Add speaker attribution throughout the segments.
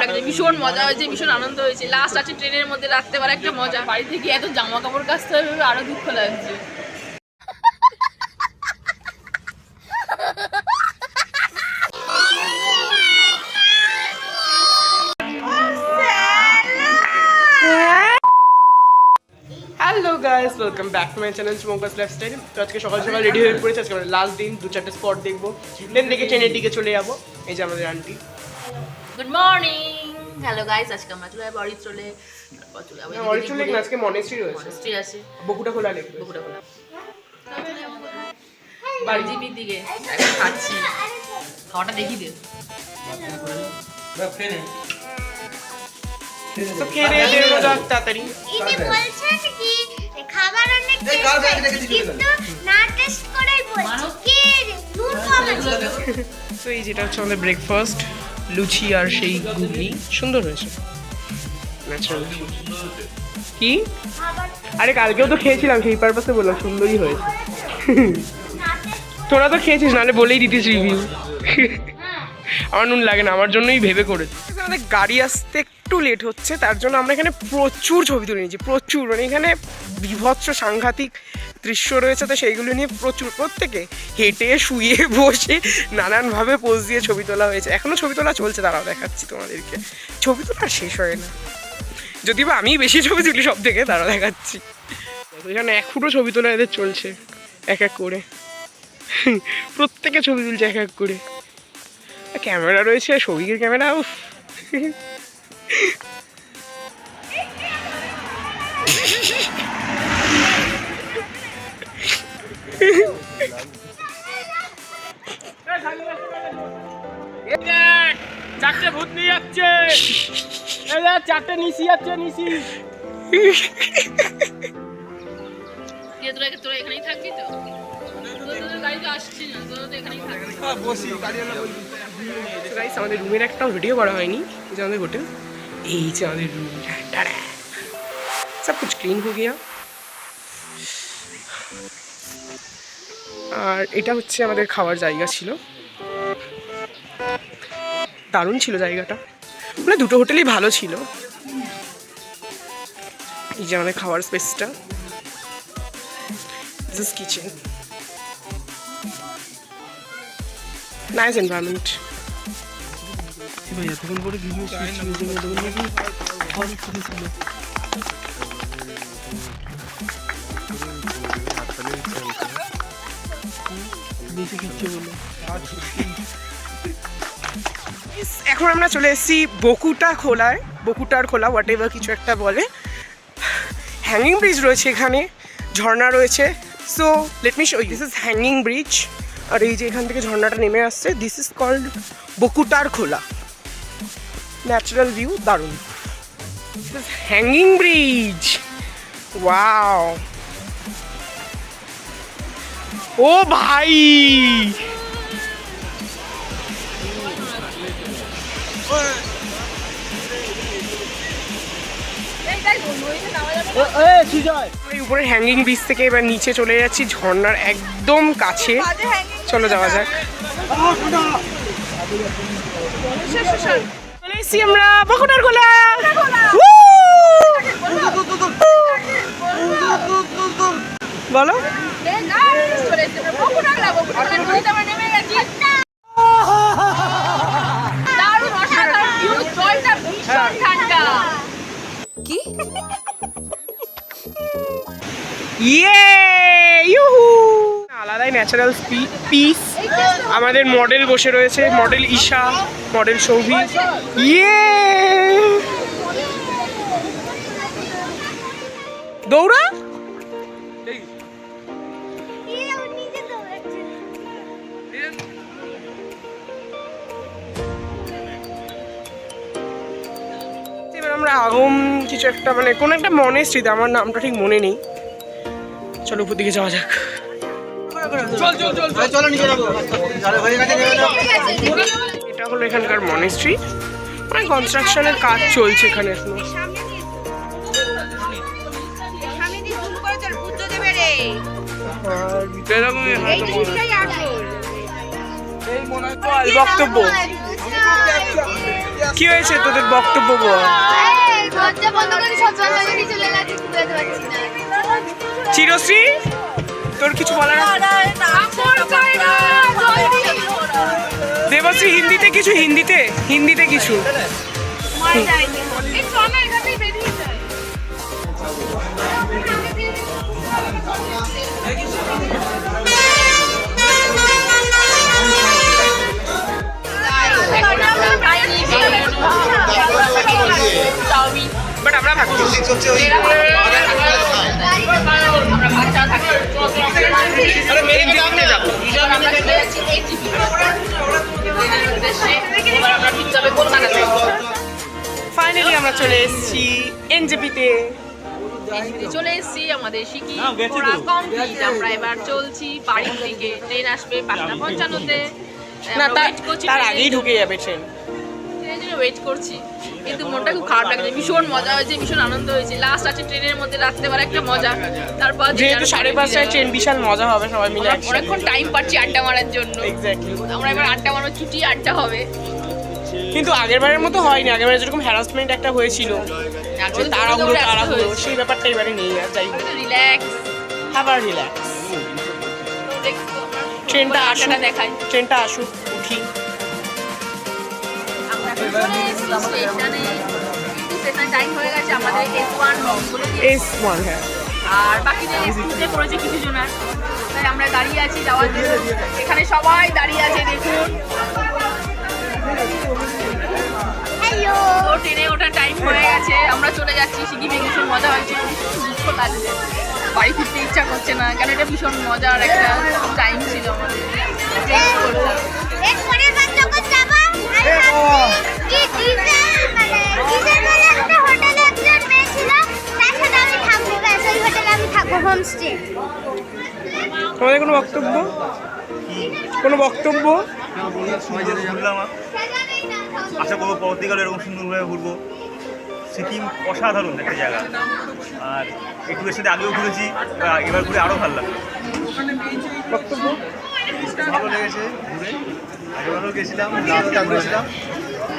Speaker 1: লাগছে, ভীষণ মজা হয়েছে, ভীষণ আনন্দ হয়েছে। লাস্ট আছে ট্রেনের মধ্যে রাখতে পারে একটা মজা। বাড়ি থেকে এত জামা কাপড় কাচতে হবে আরো দুঃখ লাগছে।
Speaker 2: Hello guys, welcome back to my channel চুমঙ্কাস লাইফস্টাইল। তো আজকে সকাল সকাল রেডি হয়ে পড়েছে। আজকে আমরা লাস্ট দিন, 2-4টে স্পট দেখবো, দেন দেখে ট্রেনের দিকে চলে যাবো। এই যে আমাদের aunty.
Speaker 1: Good morning. Hello guys, আজকে আমরা চলে যাবো অরিত্রলে। তারপর চলে যাবো
Speaker 2: অরিত্রলে না, আজকে মনেস্ট্রি রয়েছে।
Speaker 1: মনেস্ট্রি আছে,
Speaker 2: বকুটা খোলা লিখবে।
Speaker 1: বকুড়া খোলা। বাড়ি জিপির দিকে এখন খাচ্ছি। খাওয়াটা দেখি দে।
Speaker 2: তো কে রে দে তাড়াতাড়ি।
Speaker 3: ইনি বলছেন কি খাবার অনেক কিন্তু না টেস্ট করেই বলছে কি নুন কম আছে।
Speaker 2: তো এই যেটা হচ্ছে আমাদের ব্রেকফাস্ট, লুচি আর সেই ঘুগনি। সুন্দর হয়েছে, ন্যাচারাল। কি আরে কালকেও তো খেয়েছিলাম, সেই পারপাসে বললাম সুন্দরই হয়েছে। তোরা তো খেয়েছিস, নাহলে বলেই দিতিস রিভিউ। আমার নুন লাগে না, আমার জন্যই ভেবে করেছি। আমাদের গাড়ি আসতে একটু লেট হচ্ছে, তার জন্য আমরা এখানে প্রচুর ছবি তুলে নিয়েছি, প্রচুর। মানে এখানে বিভৎস সাংঘাতিক দৃশ্য রয়েছে, তো সেইগুলো নিয়ে প্রচুর, প্রত্যেকে হেঁটে শুয়ে বসে নানানভাবে পোজ দিয়ে ছবি তোলা হয়েছে। এখনও ছবি তোলা চলছে, তারাও দেখাচ্ছি তোমাদেরকে। ছবি তোলা শেষ হয় না, যদিও বা আমি বেশি ছবি তুলি সব থেকে, তারাও দেখাচ্ছি। এখানে এখনও ছবি তোলা এদের চলছে, এক এক করে প্রত্যেকে ছবি তুলছে এক এক করে। ক্যামেরা রয়েছে, সৌভিকের ক্যামেরা।
Speaker 4: চারটে ভূত নিয়ে যাচ্ছে, চারটে নিশি যাচ্ছে, নিশি।
Speaker 1: তোরা এখানেই থাকবি তো? তোদের গাড়ি তো আসছে না, তোরা তো এখানেই থাকবি।
Speaker 2: আমাদের রুমের একটা ভিডিও করা হয়নি। এই যে আমাদের হোটেল, এই যে আমাদের রুম, সব কিছু ক্লিন হয়ে গিয়া। আর এটা হচ্ছে আমাদের খাওয়ার জায়গা ছিল, দারুণ ছিল জায়গাটা। মানে দুটো হোটেলই ভালো ছিল। এই যে আমাদের খাওয়ার স্পেসটা, this is kitchen, nice environment. এতক্ষণ করে ভিডিও এখন আমরা চলে এসেছি বকুটা খোলায়, বকুটার খোলা, হোয়াট এভার কিছু একটা বলে। হ্যাঙ্গিং ব্রিজ রয়েছে এখানে, ঝর্ণা রয়েছে। So let me show you, this is hanging bridge. আর এই যে এখান থেকে ঝর্ণাটা নেমে আসছে, দিস ইজ কল্ড বকুটার খোলা। ন্যাচারাল ভিউ, দারুণ। This is hanging bridge, wow. ও ভাই, উপরে হ্যাঙ্গিং ব্রিজ থেকে এবার নিচে চলে যাচ্ছি ঝর্ণার একদম কাছে। চলো যাওয়া যাক। চলে এসেছি আমরা বকুটার খোলা। বলো
Speaker 1: কি
Speaker 2: আলাদাই ন্যাচারাল পিস। আমাদের মডেল বসে রয়েছে, মডেল ঈশা, মডেল সৌভিক। দৌড়া। এবার আমরা আগম কিছু একটা, মানে কোন একটা মনেস্ট্রিতে, আমার নামটা ঠিক মনে নেই। চলো উপর দিকে যাওয়া যাক। এটা হলো এখানকার মনেস্ট্রি, মানে কনস্ট্রাকশনের কাজ চলছে এখানে এখনো। বক্তব্য কি হয়েছে তোদের বক্তব্য বল।
Speaker 3: এই দরজা বন্ধ করে সব জায়গায় নিয়ে চলে গেছে, খুলতে পারছি না।
Speaker 2: চিরশ্রী তোর কিছু বলার আছে? দেবশ্রী হিন্দিতে কিছু, হিন্দিতে কিছু। বাট আমরা থাকছি ফাইনালি আমরা চলে এসেছি এনজেপিতে।
Speaker 1: চলে এসেছি আমাদের সিকি ঘোরা কমপ্লিট। আমরা এবার চলছি বাড়ির দিকে। ট্রেন আসবে 5:55-তে।
Speaker 2: না তার আগেই ঢুকে যাবে ট্রেন,
Speaker 1: ট্রেনের জন্য ওয়েট করছি। কিন্তু মনটা খুব খারাপ লাগছে, ভীষণ মজা হয়েছে, ভীষণ আনন্দ হয়েছে। লাস্ট আছে ট্রেনের মধ্যে রাত্রেবেলা একটা মজা। তারপর
Speaker 2: যেহেতু 5:30টায় ট্রেন, বিশাল মজা হবে সবাই মিলে একসাথে।
Speaker 1: অনেকক্ষণ টাইম পাচ্ছি আড্ডা মারার জন্য।
Speaker 2: এক্স্যাক্টলি,
Speaker 1: আমরা এবার আড্ডা মারবো, ছুটি আড্ডা হবে।
Speaker 2: কিন্তু আগেরবারের মতো হয়নি। আগেরবারে যেরকম হ্যারাসমেন্ট একটা হয়েছিল, যে তাড়াহুড়ো সেই ব্যাপারটা এবারে নেই। আর যাই হোক,
Speaker 1: রিল্যাক্স,
Speaker 2: আবার রিল্যাক্স। ট্রেনটা
Speaker 1: দেখাই,
Speaker 2: ট্রেনটা আসুক, উঠি।
Speaker 1: আমরা এখন চলে এসেছি স্টেশনে। কিন্তু স্টেশন টাইম হয়ে গেছে আমাদের S1 বলে দিয়েছে।
Speaker 2: S1 হ্যাঁ।
Speaker 1: আর বাকি যে S2-তে পড়েছে কিছু জনের, তাই আমরা দাঁড়িয়ে আছি যাওয়ার জন্য। এখানে সবাই দাঁড়িয়ে আছে, দেখুন।
Speaker 3: হ্যালো,
Speaker 1: তো ট্রেনে ওঠার টাইম হয়ে গেছে, আমরা চলে যাচ্ছি। সিকিমে ভীষণ মজা হয়েছে, ভীষণ দুঃখ লাগছে, বাড়ি ফিরতে ইচ্ছা করছে না, কেন এটা ভীষণ মজার একটা টাইম ছিল আমাদের।
Speaker 3: এর পরের বার যখন যাবা কি ডিজাইন বলে একটা হোটেলে একজন মেয়ে ছিল, তার সাথে আমি থাকবো। ব্যাস ওই হোটেলে আমি থাকবো, হোমস্টে।
Speaker 2: তোমাদের কোনো বক্তব্য?
Speaker 5: ঘুরলাম, আশা করবো পরবর্তীকালে এরকম সুন্দরভাবে ঘুরবো। সিকিম অসাধারণ একটা জায়গা, আর একটু এর সাথে আগেও ঘুরেছি, এবার ঘুরে আরও ভালো লাগলো।
Speaker 2: বক্তব্য
Speaker 6: ভালো লেগেছে ঘুরে, আগেবারও গেছিলাম, লাস্টটা ঘুরেছিলাম,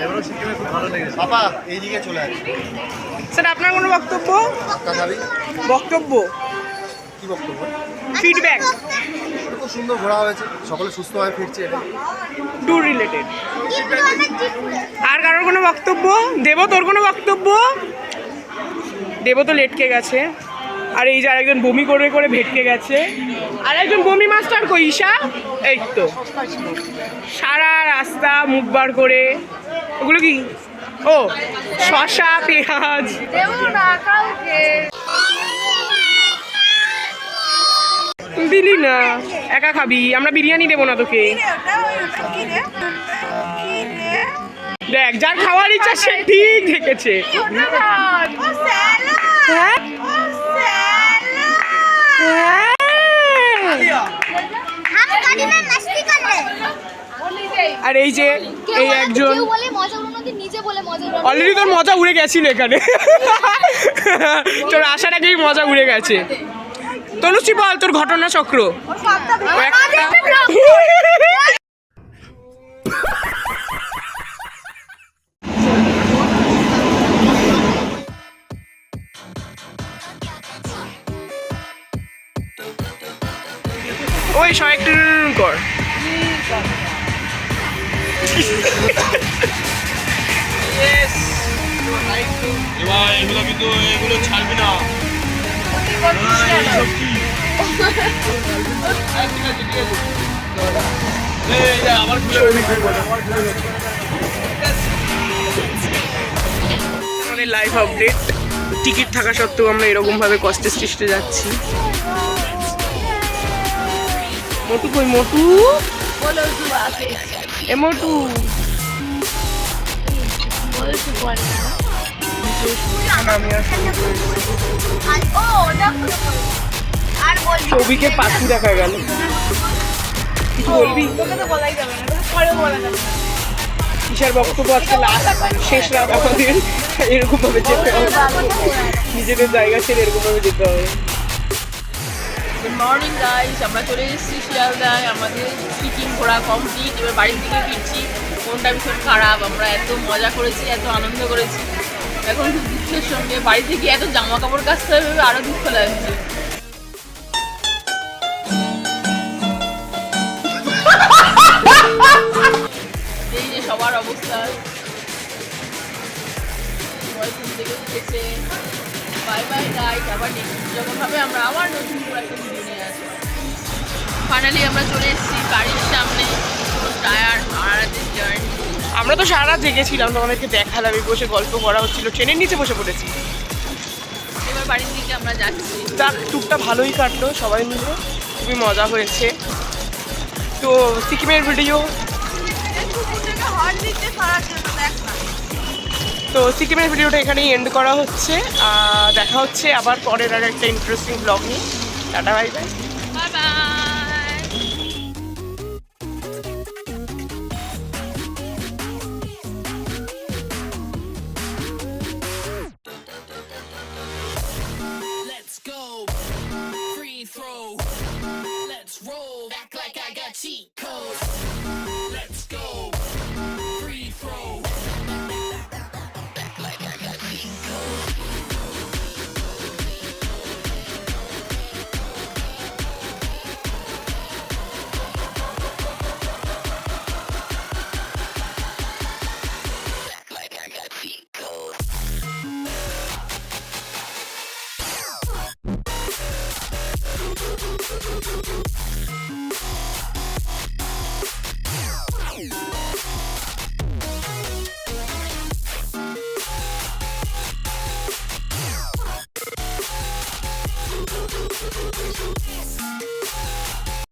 Speaker 6: এবারও সিকিমে খুব ভালো লেগেছে। পাপা এইদিকে চলে আসবে।
Speaker 2: স্যার আপনার কোনো বক্তব্য?
Speaker 6: পাক্কা যাবি?
Speaker 2: বক্তব্য,
Speaker 6: কি বক্তব্য?
Speaker 2: ফিডব্যাক,
Speaker 6: খুব সুন্দর ঘোরা হয়েছে, সকলে সুস্থভাবে ফিরছে, এটা
Speaker 2: ট্যুর রিলেটেড। আর কারোর কোনো বক্তব্য? দেব, তোর কোনো বক্তব্য? দেব তো লেটকে গেছে। আর এই যে আরেকজন বমি করে করে ভেটকে গেছে। আর একজন বমি মাস্টার কই? ঈশা, এই তো সারা রাস্তা মুখ বার করে। ওগুলো কি? ও শসা, পেঁয়াজ। দিলি না, একা খাবি, আমরা বিরিয়ানি দেবো না তোকে। দেখ, যার খাওয়ার ইচ্ছা সে ঠিক দেখেছে। হ্যাঁ? আর এই যে এই একজন অলরেডি তোর মজা উড়ে গেছিল এখানে। তোর আসার আগেই মজা উড়ে গেছে। তনুশ্রী বল তোর ঘটনা চক্র। ওই একটু কর।
Speaker 4: এবার এগুলো কিন্তু এগুলো ছাড়বি না। আবার
Speaker 2: আমাদের লাইভ আপডেট। টিকিট থাকা সত্ত্বেও আমরা এরকম ভাবে কষ্টে সৃষ্টে যাচ্ছি। মোটু কই? মোটু, এ মোটু, ছবিকে পাখি দেখা গেল। কিছু বলবি? কিসের বক্তব্য? আজকে লাস্ট, শেষ রাত আমাদের, এরকম ভাবে যেতে হবে, নিজেদের জায়গা ছেড়ে এরকম ভাবে যেতে হবে।
Speaker 1: গুড মর্নিং গাইস, আমরা চলে এসেছি শিয়ালদায় আমাদের সিকিম ঘোরা কমপ্লিট, এবার বাড়ির দিকে ফিরছি। মনটা ভীষণ খারাপ, আমরা এত মজা করেছি, এত আনন্দ করেছি, এখন খুব দুঃখের সঙ্গে বাড়ি থেকে এত জামা কাপড় কাচতে হবে, আরও দুঃখ লাগছে। এই যে সবার অবস্থা, সবাই ঘুম থেকে উঠেছে। বাই বাই গাইস, আবার নেক্সট যখন হবে আমরা আবার নতুন করে একটা ভিডিও নিয়ে আসবো। ফাইনালি আমরা চলে এসেছি বাড়ির সামনে, টায়ার সারাদিন জার্নি।
Speaker 2: আমরা তো সারা রাত জেগেছিলাম, তোমাদেরকে দেখালাম, আমি বসে গল্প করা হচ্ছিল, ট্রেনের নিচে বসে পড়েছি।
Speaker 1: এবার বাড়ির দিকে আমরা যাচ্ছি।
Speaker 2: যাক, ট্যুরটা ভালোই কাটলো, সবাই মিলে খুবই মজা হয়েছে। তো সিকিমের ভিডিও ভিডিওটা এখানেই এন্ড করা হচ্ছে। দেখা হচ্ছে আবার পরের আর একটা ইন্টারেস্টিং ব্লগ নিয়ে। Tata, bye bye.
Speaker 1: Bye bye.
Speaker 7: Let's go. Free throw. Let's roll. Act like I got cheat codes. Let's go. Free throw. Act like I got cheat codes. Act like I got cheat codes.